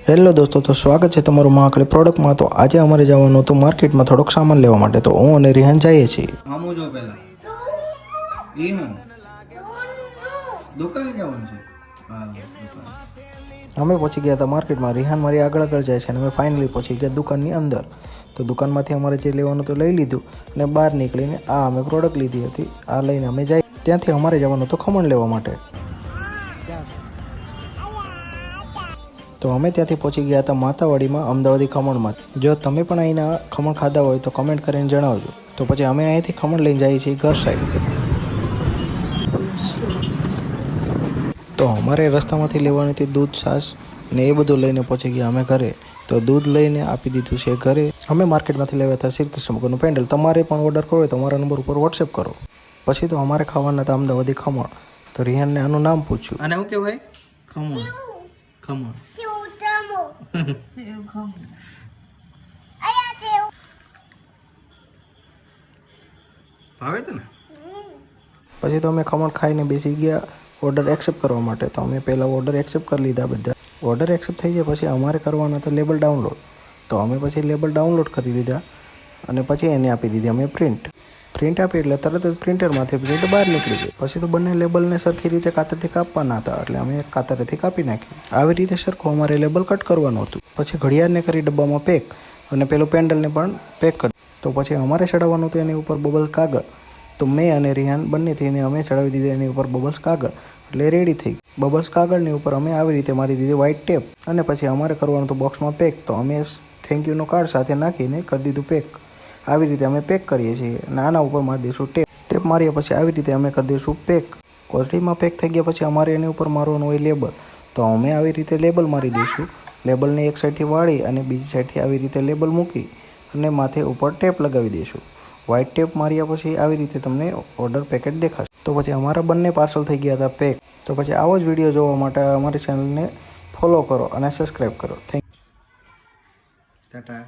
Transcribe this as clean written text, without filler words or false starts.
Hello દોસ્તો, તો સ્વાગત છે તમારું મહાકાળી પ્રોડક્ટમાં। તો આજે અમારે જવાનું હતું માર્કેટમાં થોડોક સામાન લેવા માટે। તો હું અને રિહાન જઈએ છીએ। આમો જો પહેલા ઈ હું દુકાને જવાનું છે। હા દુકાન અમે પહોંચી ગયા હતા માર્કેટમાં। રિહાન મારી આગળ જાય છે અને અમે ફાઇનલી પહોંચી ગયા દુકાનની અંદર। તો દુકાનમાંથી અમારે જે લેવાનું તો લઈ લીધું અને બહાર નીકળીને આ અમે પ્રોડક્ટ લીધી હતી। આ લઈને અમે જઈએ। ત્યાંથી અમારે જવાનું હતું ખમણ લેવા માટે। તો અમે ત્યાંથી પહોંચી ગયા હતા માતાવાડીમાં અમદાવાદી ખમણમાં। જો તમે પણ અહીંના ખમણ ખાધા હોય તો કમેન્ટ કરીને જણાવજો। તો પછી અમે અહીંથી ખમણ લઈને જઈએ છીએ ઘર સાઈડ। તો અમારે રસ્તામાંથી લેવાની હતી દૂધ, છાશ ને એ બધું લઈને પહોંચી ગયા અમે ઘરે। તો દૂધ લઈને આપી દીધું છે ઘરે। અમે માર્કેટમાંથી લેવા હતા શ્રી કૃષ્ણ ભગવાનનું પેન્ડલ। તમારે પણ ઓર્ડર કરવો હોય તો અમારા નંબર ઉપર વોટ્સએપ કરો। પછી તો અમારે ખાવાના હતા અમદાવાદી ખમણ। તો રિહાનને આનું નામ પૂછ્યું। અને હું કે ભાઈ ખમણ ખમણ ભાવે તો ને। પછી તો અમે ખમણ ખાઈને બેસી ગયા ઓર્ડર એક્સેપ્ટ કરવા માટે। તો અમે પહેલાં ઓર્ડર એક્સેપ્ટ કરી લીધા બધા। ઓર્ડર એક્સેપ્ટ થઈ જાય પછી અમારે કરવાના હતા લેબલ ડાઉનલોડ। તો અમે પછી લેબલ ડાઉનલોડ કરી લીધા અને પછી એને આપી દીધી અમે પ્રિન્ટ આપી એટલે તરત જ પ્રિન્ટરમાંથી પ્રિન્ટ બહાર નીકળી ગઈ। પછી તો બંને લેબલને સરખી રીતે કાતરથી કાપવાના હતા એટલે અમે એક કાતરેથી કાપી નાખ્યું। આવી રીતે સરખું અમારે લેબલ કટ કરવાનું હતું। પછી ઘડિયાળને કરી ડબ્બામાં પેક અને પેલું પેન્ડલને પણ પેક કરી। તો પછી અમારે ચડાવવાનું હતું એની ઉપર બબલ કાગળ। તો મેં અને રિહાન બંને થઈને અમે ચડાવી દીધું એની ઉપર બબલ્સ કાગળ, એટલે રેડી થઈ ગઈ। બબલ્સ કાગળની ઉપર અમે આવી રીતે મારી દીધી વ્હાઇટ ટેપ અને પછી અમારે કરવાનું હતું બોક્સમાં પેક। તો અમે થેન્ક યુનો કાર્ડ સાથે નાખીને કરી દીધું પેક। આવી રીતે અમે પેક કરીએ છીએ અને આના ઉપર મારી દઈશું ટેપ માર્યા પછી આવી રીતે અમે કરી દઈશું પેક। કોથળીમાં પેક થઈ ગયા પછી અમારે એની ઉપર મારવાનું હોય લેબલ। તો અમે આવી રીતે લેબલ મારી દઈશું। લેબલને એક સાઈડથી વાળી અને બીજી સાઈડથી આવી રીતે લેબલ મૂકી અને માથે ઉપર ટેપ લગાવી દઈશું। વ્હાઇટ ટેપ માર્યા પછી આવી રીતે તમને ઓર્ડર પેકેટ દેખાશે। તો પછી અમારા બંને પાર્સલ થઈ ગયા હતા પેક। તો પછી આવો જ વિડીયો જોવા માટે અમારી ચેનલને ફોલો કરો અને સબસ્ક્રાઈબ કરો। Thank you. ટાટા।